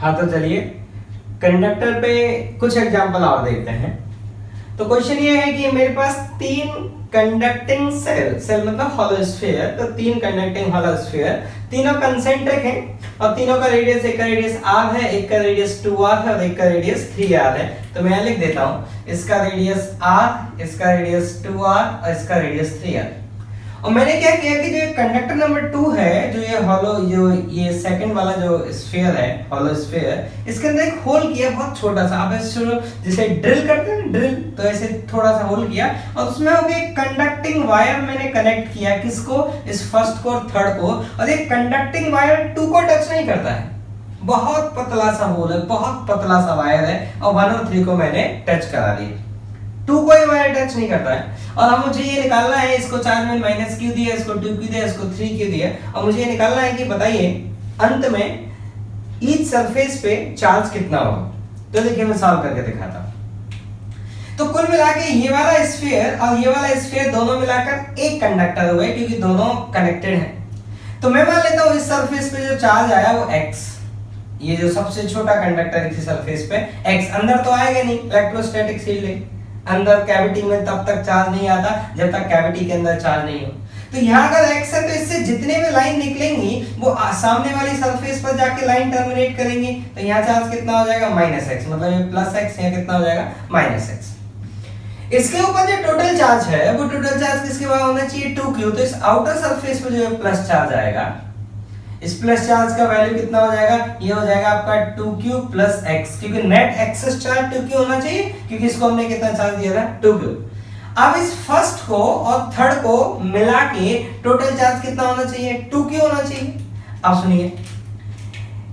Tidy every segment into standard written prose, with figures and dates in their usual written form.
हाँ तो चलिए कंडक्टर पे कुछ एग्जांपल और देखते हैं। तो क्वेश्चन ये है कि मेरे पास तीन कंडक्टिंग सेल मतलब हॉलो स्फीयर, तो तीन कंडक्टिंग हॉलो स्फीयर, तीनों कंसेंट्रिक हैं और तीनों का रेडियस, एक का रेडियस r है, एक का रेडियस 2r है और एक का रेडियस 3r है। तो मैं लिख देता हूं, इसका रेडियस r, इसका रेडियस 2r और इसका रेडियस 3r। और मैंने क्या किया कि जो कंडक्टर नंबर 2 है, जो ये हॉलो, जो ये सेकंड वाला जो स्फीयर है हॉलो स्फीयर, इसके अंदर एक होल किया बहुत छोटा सा। आप ऐसे जैसे ड्रिल करते हैं ड्रिल, तो ऐसे थोड़ा सा होल किया और उसमें हो गया कंडक्टिंग वायर मैंने कनेक्ट किया। किसको? इस फर्स्ट को और थर्ड को। और ये कंडक्टिंग वायर 2 को टच नहीं करता है, बहुत पतला सा होल है, बहुत पतला सा वायर है और 1 और 3 को मैंने टच करा दिया। 2 को ही वायर टच नहीं करता है। और हम मुझे ये निकालना है, इसको चार्ज में माइनस क्यू दिया, इसको 2 क्यू दिया, इसको 3 क्यू दिया, और मुझे ये निकालना है कि बताइए अंत में ईच सरफेस पे चार्ज कितना होगा। तो देखिए मैं सॉल्व करके दिखाता हूं। तो कुल मिला के ये वाला स्फीयर और ये वाला स्फीयर दोनों मिलाकर एक कंडक्टर हुए, क्योंकि दोनों कनेक्टेड हैं। तो मैं मान लेता हूं इस सरफेस पे जो चार्ज आया वो x, ये जो सबसे छोटा कंडक्टर इसी सरफेस पे x, अंदर तो आएगा नहीं, इलेक्ट्रोस्टैटिक फील्ड है अंदर कैविटी में, तब तक चार्ज नहीं आता जब तक कैविटी के अंदर चार्ज नहीं हो। तो यहाँ अगर x है तो इससे जितने भी लाइन निकलेंगी वो सामने वाली सरफेस पर जाके लाइन टर्मिनेट करेंगी। तो यहाँ चार्ज कितना हो जाएगा? -x, मतलब ये +x, यहाँ कितना हो जाएगा? -x। इसके ऊपर जो टोटल चार्ज है वो टोटल चार्ज किसके बराबर होना चाहिए? 2q। तो इस आउटर सरफेस पे जो प्लस चार्ज आएगा, इस प्लस चार्ज का वैल्यू कितना हो जाएगा? ये हो जाएगा आपका 2q + x, क्योंकि नेट एक्सेस चार्ज 2q होना चाहिए, क्योंकि इसको हमने कितना चार्ज दिया था? 2q। अब इस फर्स्ट को और थर्ड को मिला के टोटल चार्ज कितना होना चाहिए? 2q होना चाहिए। अब सुनिए,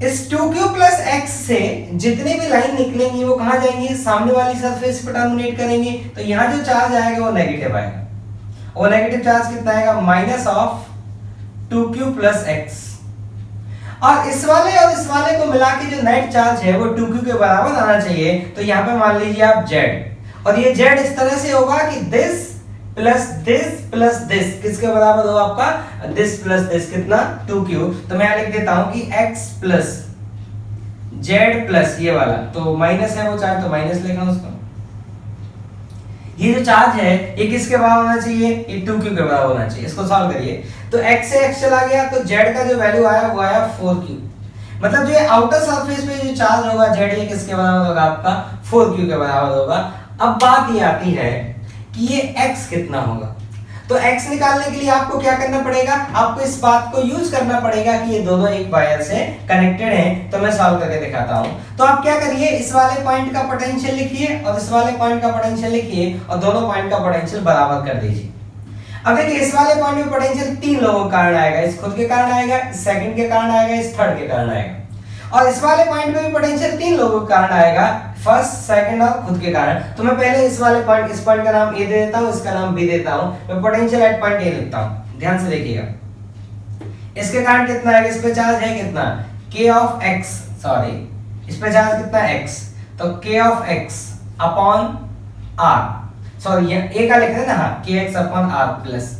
इस 2q + x से जितनी भी लाइन निकलेंगी वो कहां जाएंगी? सामने वाली सरफेस पर टर्मिनेट करेंगी। तो यहां जो चार्ज आएगा वो नेगेटिव आएगा, और नेगेटिव चार्ज कितना आएगा? -2q + x। और इस वाले को मिला के जो नेट चार्ज है वो 2q के बराबर आना चाहिए। तो यहाँ पे मान लीजिए आप z, और ये z इस तरह से होगा कि this + this किसके बराबर होगा आपका? this + this कितना? 2q। तो मैं लिख देता हूं कि x + z + ये वाला, तो माइनस है वो चार्ज, तो माइनस लिखा उसको। ये जो चार्ज है ये किसके बराबर होना चाहिए? ये 2q के बराबर होना चाहिए। इसको सॉल्व करिए तो x से x चला गया, तो z का जो वैल्यू आया वो आया 4q। मतलब जो आउटर सरफेस पे जो चार्ज होगा z, ये किसके बराबर होगा? आपका 4q के बराबर होगा। अब बात ये आती है कि ये x कितना होगा। तो x निकालने के लिए आपको क्या करना पड़ेगा? आपको इस बात को यूज करना पड़ेगा कि ये दोनों एक वायर से कनेक्टेड हैं। तो मैं सॉल्व करके दिखाता हूं। तो आप क्या करिए, इस वाले पॉइंट का पोटेंशियल लिखिए और इस वाले पॉइंट का पोटेंशियल लिखिए और दोनों पॉइंट का पोटेंशियल बराबर कर दीजिए। अब देखिए इस वाले पॉइंट में पोटेंशियल 3 लोगों के कारण आएगा, इस खुद के कारण आएगा, इस सेकंड के कारण आएगा, इस थर्ड के कारण आएगा। और इस वाले पॉइंट में भी पोटेंशियल 3 लोगों के कारण आएगा, फर्स्ट, सेकंड और खुद के कारण। तो मैं पहले इस वाले पॉइंट, इस पॉइंट का नाम ए दे देता हूं, इसका नाम बी देता हूं। मैं पोटेंशियल एट पॉइंट ए लिखता हूं, ध्यान से देखिएगा। इसके कारण कितना है? इस पे चार्ज है कितना? k ऑफ x, सॉरी इस पे चार्ज कितना है? x, तो k of x upon r, sorry ये a का लिख रहे हैं ना, हाँ kx/r प्लस।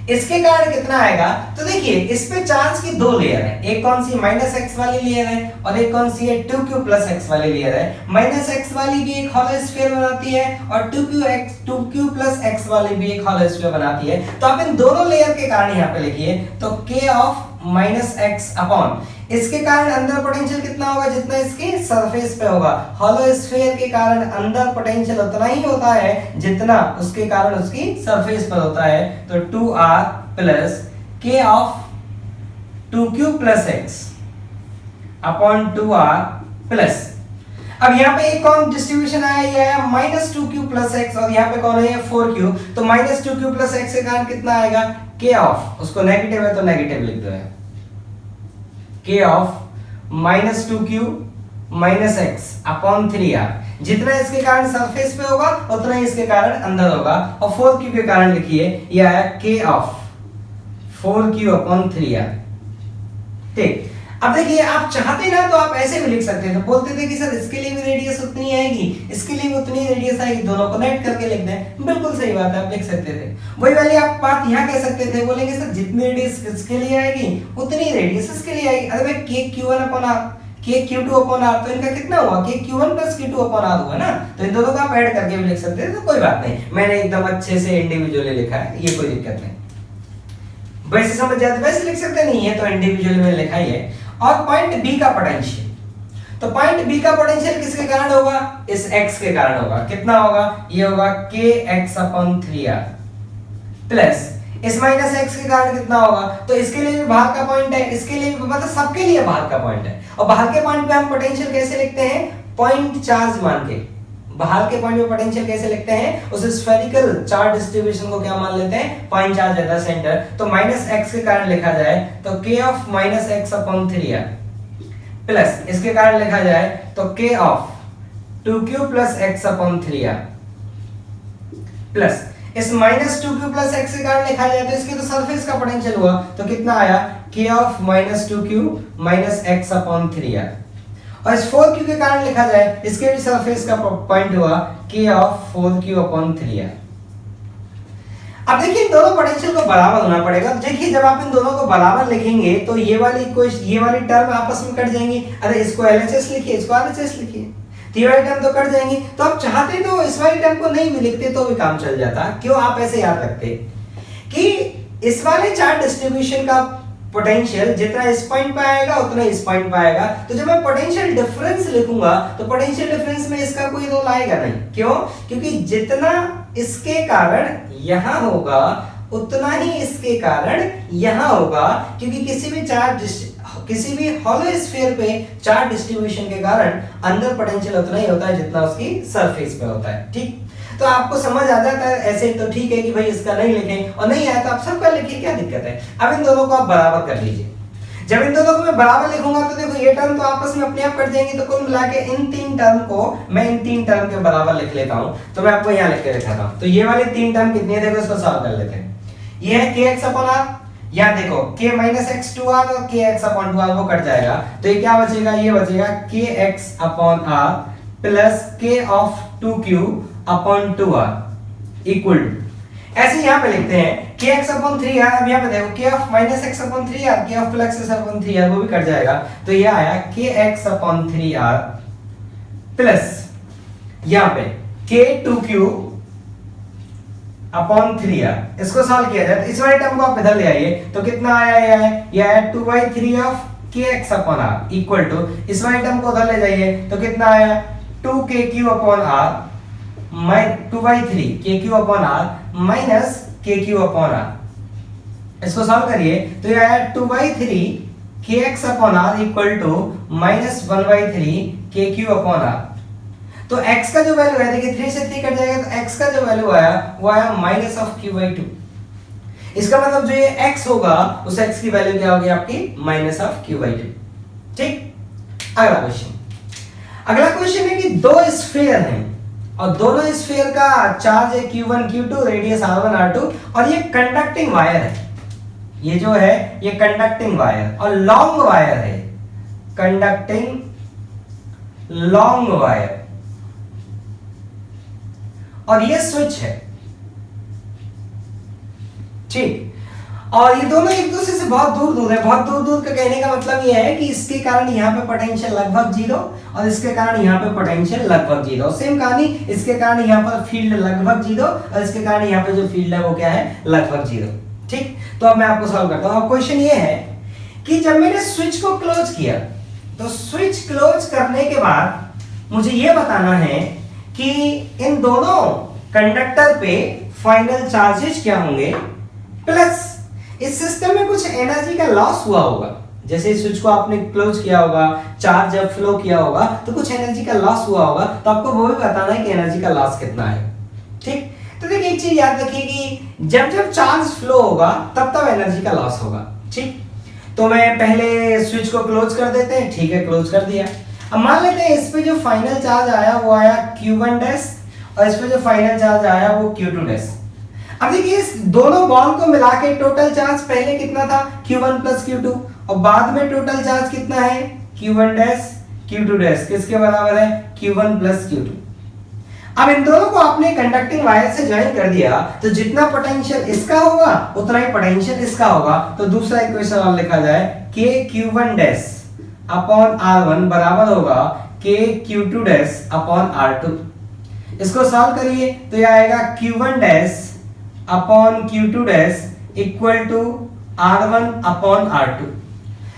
इसके कारण कितना आएगा? तो देखिए इस पे चार्ज की 2 लेयर है, एक कौन सी? -x वाली लेयर है और एक कौन सी है? 2q + x वाली लेयर है। -x वाली भी एक हॉलो स्फीयर बनाती है और 2q + x वाली भी एक हॉलो स्फीयर बनाती है। तो आप इन दोनों लेयर के कारण यहाँ पे लिखिए, तो k ऑफ -x अपॉन, इसके कारण अंदर पोटेंशियल कितना होगा? जितना इसके सरफेस पे होगा। हॉलो स्फीयर के कारण अंदर पोटेंशियल उतना ही होता है जितना उसके कारण उसकी सरफेस पर होता है। तो 2r + k of 2q + x upon 2r plus, अब यहाँ पे एक कौन डिस्ट्रीब्यूशन आया? ये आया -2q + x, और यहाँ पे कौन है? 4q। तो -2q + x के कारण कितना आएगा? k ऑफ, उसको नेगेटिव है तो नेगेटिव लिख दो, k of -2q - x upon 3r। जितना इसके कारण सरफेस पे होगा उतना ही इसके कारण अंदर होगा। और 4q के कारण लिखिए, ये आया k of 4q upon 3r। ठीक, अब देखिए आप चाहते ना तो आप ऐसे भी लिख सकते थे, बोलते थे कि सर इसके लिए भी रेडियस उतनी आएगी, इसके लिए भी उतनी रेडियस आएगी, दोनों को नेट करके लिख दें। बिल्कुल सही बात है, आप लिख सकते थे। वही वाली आप बात यहाँ कह सकते थे, बोलेंगे सर जितनी रेडियस इसके लिए आएगी उतनी रेडियस इसके लिए आएगी। अरे भाई k q1 upon r, KQ2/R, तो इनका कितना हुआ KQ1 + Q2/R हुआ ना, तो इन दोनों को आप ऐड करके भी लिख सकते हैं, तो कोई बात नहीं, मैंने एकदम अच्छे से इंडिविजुअली लिखा है, ये कोई दिक्कत नहीं। वैसे समझ जाते वैसे लिख सकते नहीं है, तो इंडिविजुअली मैंने लिखा ही है। और पॉइंट बी का पोटेंशियल, तो पॉइंट बी का पोटेंशियल किसके कारण होगा, इस x के कारण होगा, कितना होगा, ये होगा kx/3r प्लस इस माइनस x के कारण कितना होगा, तो इसके लिए भी बाहर का पॉइंट है, इसके लिए भी, मतलब सबके लिए बाहर का पॉइंट है। और बाहर के पॉइंट पे हम पोटेंशियल कैसे लिखते हैं, पॉइंट चार्ज मान के। बाहर के पॉइंट पे पोटेंशियल कैसे लिखते हैं, उस स्फेरिकल चार्ज डिस्ट्रीब्यूशन को क्या मान लेते हैं, पॉइंट चार्ज रहता है सेंटर, तो माइनस x के कारण लिखा जाए तो k(-x/3r) प्लस इसके कारण लिखा जाए तो k(2q + x/3r) प्लस इस -2q + x के कारण लिखा जाए तो इसके तो सरफेस का पोटेंशियल हुआ, तो कितना आया k(-2q - x/3r) और इस 4q के कारण लिखा जाए, इसके भी सरफेस का पॉइंट हुआ k(4q/3r). अब देखिए इन दोनों पोटेंशियल को बराबर होना पड़ेगा। देखिए जब आप इन दोनों को बराबर लिखेंगे तो ये वाली टर्म आपस में कट जाएंगी। अरे इसको LHS लिखिए, इसको RHS लिखिए, तो ये वाली टर्म तो कट जाएंगी। तो आप चाहते तो इस वाली टर्म को नहीं भी लिखते तो भी काम चल जाता। क्यों आप ऐसे याद रखते कि इस वाले चार्ज डिस्ट्रीब्यूशन का पोटेंशियल जितना इस पॉइंट पे आएगा उतना इस पॉइंट पे आएगा, तो जब मैं पोटेंशियल डिफरेंस लिखूंगा तो पोटेंशियल डिफरेंस में इसका कोई रोल आएगा नहीं। क्यों? क्योंकि जितना इसके कारण यहां होगा उतना ही इसके कारण यहां होगा, क्योंकि किसी भी हॉलो स्फीयर पे चार्ज डिस्ट्रीब्यूशन के कारण अंदर पोटेंशियल उतना ही होता है जितना उसकी सरफेस पे होता है। ठीक, तो आपको समझ आ जाता है ऐसे, तो ठीक है कि भाई इसका नहीं लिखें, और नहीं आया तो आप सबका लिखिए, क्या दिक्कत है। अब इन दोनों को आप बराबर कर लीजिए। जब इन दोनों को मैं बराबर लिखूंगा तो देखो ये टर्म तो आपस में अपने आप कट जाएंगी, तो कुल मिला के इन तीन टर्म को मैं इन तीन टर्म के बराबर लिख लेता हूं। तो मैं आपको यहां लिख के दिखाता हूं। तो ये वाली तीन टर्म कितनी है देखो, इसको सॉल्व कर लेते हैं। ये है kx/r, यहां देखो k-x/2r और kx/2r वो कट जाएगा, तो ये क्या बचेगा, ये बचेगा kx/r plus k(2q/2r) equal to, ऐसे यहां पे लिखते हैं kx/3r। अब यहां पे देखो k(-x/3r) k(+x/3r) वो भी कट जाएगा, तो ये आया kx/3r प्लस यहां पे k(2q/3r). इसको सॉल्व किया जाए तो इस वाले टर्म को आप इधर ले आइए, तो कितना आया, ये आया 2/3 ऑफ kx/r इक्वल टू, इस वाले टर्म को उधर ले जाइए तो कितना आया 2kq/r 2/3 kq/r माइनस kq/r। इसको सॉल्व करिए तो ये आया 2/3 kx/r इक्वल टू -1/3 kq/r। तो x का जो वैल्यू है, देखिए 3 से 3 कट जाएगा, तो x का जो वैल्यू आया वो आया -q/2। इसका मतलब जो ये x होगा उस x की वैल्यू क्या होगी आपकी -q/2। ठीक, अगला क्वेश्चन है कि दो स्फीयर हैं और दोनों स्फीयर का चार्ज है q1 q2, radius r1 r2, और ये कंडक्टिंग वायर है। ये जो है ये कंडक्टिंग वायर और लॉन्ग वायर है, कंडक्टिंग लॉन्ग वायर, और ये स्विच है। ठीक, और ये दोनों एक दूसरे से बहुत दूर दूर है। बहुत दूर दूर का कहने का मतलब ये है कि इसके कारण यहाँ पे पोटेंशियल लगभग 0 और इसके कारण यहाँ पे पोटेंशियल लगभग 0। सेम कहानी, इसके कारण यहाँ पर फील्ड लगभग 0 और इसके कारण यहाँ पे जो फील्ड है वो क्या है, लगभग 0। ठीक, तो अब मैं आपको सॉल्व करता हूँ। अब क्वेश्चन ये है कि जब मैंने स्विच को क्लोज किया, तो स्विच क्लोज करने के बाद मुझे ये बताना है कि इन दोनों कंडक्टर पे फाइनल चार्जेस क्या होंगे, प्लस इस सिस्टम में कुछ एनर्जी का लॉस हुआ होगा। जैसे स्विच को आपने क्लोज किया होगा, चार्ज जब फ्लो किया होगा तो कुछ एनर्जी का लॉस हुआ होगा, तो आपको वो भी बताना है कि एनर्जी का लॉस कितना है। ठीक, तो देखिए एक चीज याद रखिए कि जब जब चार्ज फ्लो होगा तब तब एनर्जी का लॉस होगा। ठीक, तो मैं पहले स्विच को क्लोज कर देते हैं। ठीक है, क्लोज कर दिया। अब मान लेते हैं इस पे जो फाइनल चार्ज आया वो आया q1 डैश और इस पे जो फाइनल चार्ज आया वो q2 डैश। अब देखिए इस दोनों बॉन्ड को मिला के टोटल चार्ज पहले कितना था, q1 प्लस q2, और बाद में टोटल चार्ज कितना है, q1 डैश q2 डैश, किसके बराबर है, q1 प्लस q2। अब इन दोनों को आपने कंडक्टिंग वायर से ज्वाइन कर दिया, तो जितना पोटेंशियल इसका होगा उतना ही पोटेंशियल इसका होगा। तो दूसरा इक्वेशन और लिखा जाए k q1 dash upon R1 बराबर होगा K Q2 dash upon R2। इसको सॉल्व करिए तो यह आएगा Q1 dash upon Q2 dash equal to R1 upon R2।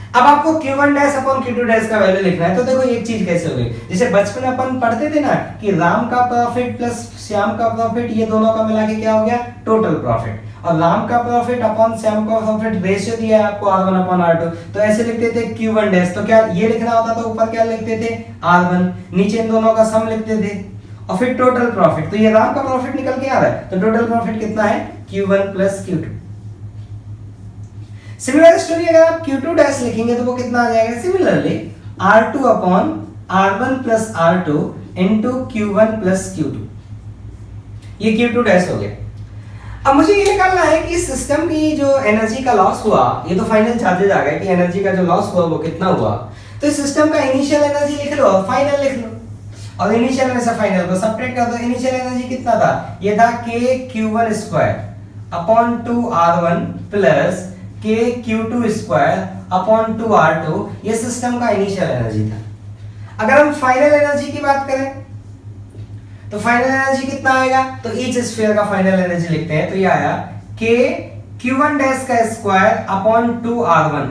अब आपको Q1 dash upon Q2 dash का वैल्यू लिखना है। तो देखो एक चीज कैसे होगी, जैसे बचपन में अपन पढ़ते थे ना कि राम का प्रॉफिट प्लस श्याम का प्रॉफिट, ये दोनों का मिला के क्या हो गया, टोटल प्रॉफिट। और राम का प्रॉफिट अपॉन श्याम का प्रॉफिट रेशियो दिया है आपको R1 अपॉन R2, तो ऐसे लिखते थे Q1 डैश। तो क्या ये लिखना होता था, ऊपर क्या लिखते थे R1, नीचे इन दोनों का सम लिखते थे और फिर टोटल प्रॉफिट। तो ये राम का प्रॉफिट निकल के आ रहा है, तो टोटल प्रॉफिट कितना है, Q1 plus Q2। Similar story अगर आप Q2 डैश लिखेंगे तो वो कितना आ जाएगा, similarly R2 upon R1 plus R2 into Q1 plus Q2। ये Q2 डैश हो गया। अब मुझे ये निकालना है कि सिस्टम की जो एनर्जी का लॉस हुआ, ये तो फाइनल चार्जेज आ गए कि एनर्जी का जो लॉस हुआ वो कितना हुआ। तो इस सिस्टम का इनिशियल एनर्जी लिख लो और फाइनल लिख लो, और इनिशियल में से फाइनल को सब्ट्रैक्ट कर दो। इनिशियल एनर्जी कितना था, ये था K Q1 square upon 2 R1 plus K Q2 square upon 2 R2, ये सिस्टम का इनिशियल एनर्जी था। अगर हम फाइनल एनर्जी की बात करें तो फाइनल एनर्जी कितना आएगा, तो ईच स्फीयर का फाइनल एनर्जी लिखते हैं, तो ये आया K Q1 डैश का स्क्वायर अपॉन 2 R1।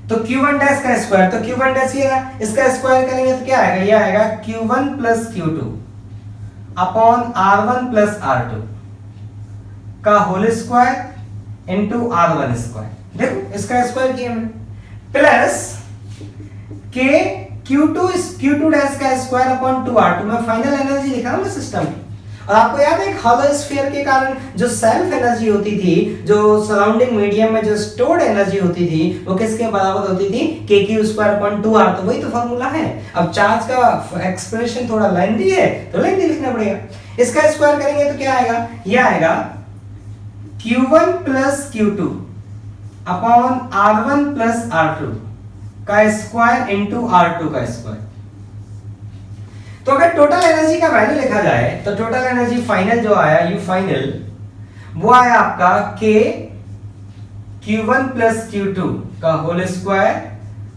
तो Q1 डैश का स्क्वायर, तो Q1 डैश ये ना, इसका स्क्वायर करेंगे तो क्या आएगा, ये आएगा Q1 plus Q2 upon R1 plus R2 का whole square into R1 square. देखो इसका स्क्वायर किया हमने, प्लस K Q2 डैश का स्क्वायर अपॉन 2 R2 में फाइनल एनर्जी लिखा हूं सिस्टम की। और आपको याद है हॉलो स्फीयर के कारण जो सेल्फ एनर्जी होती थी, जो सराउंडिंग मीडियम में जो स्टोर्ड एनर्जी होती थी, वो किसके बराबर होती थी, KQ स्क्वायर अपॉन 2R। तो वही तो फार्मूला है। अब चार्ज का एक्सप्रेशन थोड़ा लेंथी है तो लेंथी लिखना पड़ेगा। इसका स्क्वायर करेंगे तो क्या आएगा, ये आएगा Q1 plus Q2 upon R1 plus R2 का स्क्वायर इनटू R2 का स्क्वायर। तो अगर टोटल एनर्जी का वैल्यू लिखा जाए तो टोटल एनर्जी फाइनल जो आया, यू फाइनल, वो आया आपका K Q1 प्लस Q2 का whole square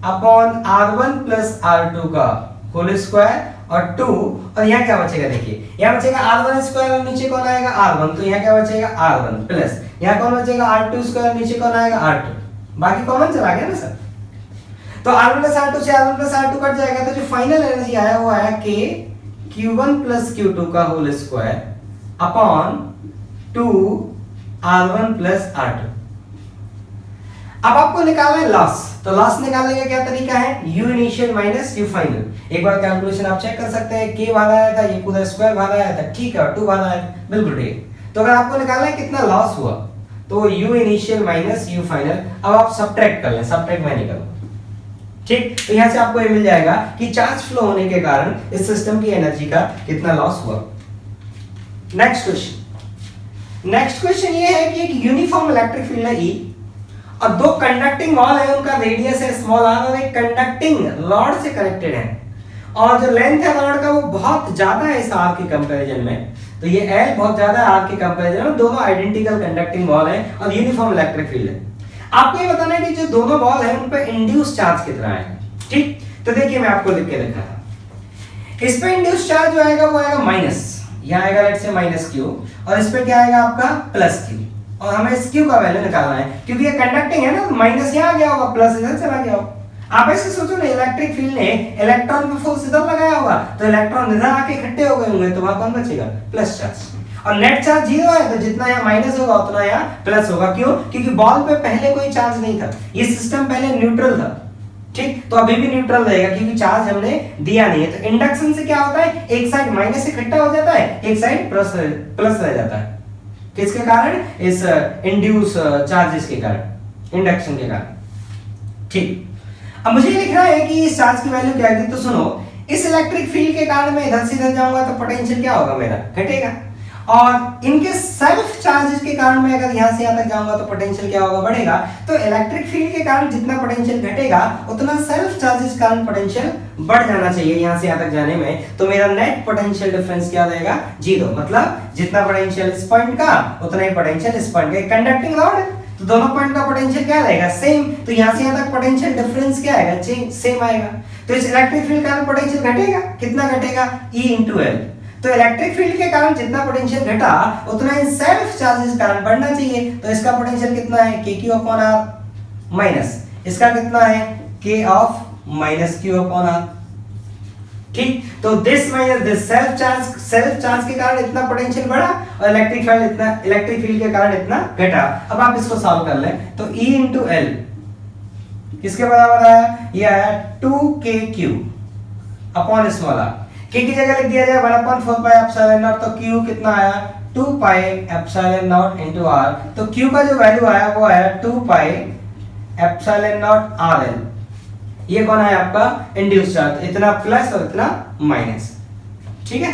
upon R1 plus R2 का होल स्क्वायर और 2, और यहाँ क्या बचेगा, देखिए यहाँ बचेगा R1 स्क्वायर और नीचे कौन आएगा R1, तो यहाँ क्या बचेगा R1 प्लस यहाँ कौन बचेगा R2 स्क्वायर, नीचे कौन आएगा R2, बाकी कॉमन चला गया ना सर। तो R1 प्लस R2 से R1 प्लस R2 कट जाएगा, तो जो फाइनल एनर्जी आया वो आया K Q1 प्लस Q2 का whole square upon 2 R1 plus R2। अब आपको निकालना है लॉस, तो लॉस निकालने का क्या तरीका है, you initial minus you final. एक बार कैलकुलेशन आप चेक कर सकते हैं, K बाहर आया था, ये पूरा स्क्वायर बाहर आया था, ठीक है, और 2 बाहर आया था, बिल्कुल ठीक। तो अगर आपको निकालना है कितना लॉस हुआ, तो you initial minus you final. अब आप सब्ट्रैक्ट कर लें, सब्ट्रैक्ट मैं नहीं करूंगा, ठीक। तो यहां से आपको ये मिल जाएगा कि चार्ज फ्लो होने के कारण इस सिस्टम की एनर्जी का कितना लॉस हुआ। नेक्स्ट क्वेश्चन ये है कि एक यूनिफॉर्म इलेक्ट्रिक फील्ड है E और दो कंडक्टिंग वॉल है, उनका रेडियस है स्मॉल r और एक कंडक्टिंग रॉड से कनेक्टेड है, और जो लेंथ है रॉड का वो बहुत ज्यादा है इस r के कंपैरिजन में। तो ये L बहुत ज्यादा है r के कंपैरिजन में, दोनों आइडेंटिकल कंडक्टिंग वॉल है और यूनिफॉर्म इलेक्ट्रिक फील्ड है। आपको ये बताना है कि जो दोनों बॉल है उन पे इंड्यूस चार्ज कितना है, ठीक। तो देखिए मैं आपको लिख के दिखा था, इस पे इंड्यूस चार्ज जो आएगा वो आएगा माइनस, यहाँ आएगा लेट्स से माइनस Q, और इस पे क्या आएगा आपका प्लस Q, और हमें इस Q का वैल्यू निकालना है क्योंकि ये कंडक्टिंग है ना, तो माइनस यहाँ आ गया होगा, प्लस इधर चला गया होगा। आप ऐसे सोचो ना, इलेक्ट्रिक फील्ड ने इलेक्ट्रॉन पे फोर्स इधर लगाया होगा, तो इलेक्ट्रॉन इधर आके इकट्ठे हो गए होंगे, तो वहां कौन बचेगा, प्लस चार्ज। और नेट चार्ज 0 है, तो जितना यहाँ माइनस होगा उतना यहाँ प्लस होगा। क्यों, क्योंकि बॉल पे पहले कोई चार्ज नहीं था, ये सिस्टम पहले न्यूट्रल था, ठीक। तो अभी भी न्यूट्रल रहेगा क्योंकि चार्ज हमने दिया नहीं है। तो इंडक्शन से क्या होता है, एक साइड माइनस इकट्ठा हो जाता है, एक साइड प्लस रह जाता है, किसके कारण, इस इंड्यूस चार्जेस के कारण, इंडक्शन के कारण, ठीक। अब मुझे लिखना है कि इस चार्ज की वैल्यू क्या है। तो सुनो, इस इलेक्ट्रिक फील्ड के कारण मैं इधर से इधर जाऊंगा तो पोटेंशियल क्या होगा, मेरा घटेगा, और इनके सेल्फ चार्जेस के कारण मैं अगर यहां से यहां तक जाऊंगा तो पोटेंशियल क्या होगा, बढ़ेगा। तो इलेक्ट्रिक फील्ड के कारण जितना पोटेंशियल घटेगा उतना सेल्फ चार्जेस के कारण पोटेंशियल बढ़ जाना चाहिए यहां से यहां तक जाने में। तो मेरा नेट पोटेंशियल डिफरेंस क्या रहेगा, 0, मतलब जितना पोटेंशियल इस पॉइंट का उतना ही पोटेंशियल इस पॉइंट का। कंडक्टिंग रॉड तो दोनों पॉइंट का पोटेंशियल क्या रहेगा, सेम। तो यहां से यहां तक पोटेंशियल डिफरेंस क्या आएगा, चेंज सेम आएगा। तो इस इलेक्ट्रिक फील्ड का पोटेंशियल घटेगा, कितना घटेगा, E into L। तो इलेक्ट्रिक फील्ड के कारण जितना पोटेंशियल घटा उतना इन सेल्फ चार्जेस के कारण बढ़ना चाहिए। तो इसका पोटेंशियल कितना है, KQ अपॉन R माइनस इसका कितना है, K of minus Q upon R। ठीक, तो this minus this, self charge के कारण इतना पोटेंशियल बढ़ा और इलेक्ट्रिक फील्ड के कारण इतना घटा। अब आप इसको सॉल्व कर लें तो E into L किसके बराबर आया, ये आया 2KQ upon small r। K की जगह लिख दिया जाए 1/4 पाई एप्सिलॉन नॉट, तो Q कितना आया 2 pi epsilon not into R। तो Q का जो वैल्यू आया वो आया 2 पाई एप्सिलॉन नॉट RL। ये कौन है आपका इंड्यूस चार्ज, इतना प्लस और इतना माइनस। ठीक है,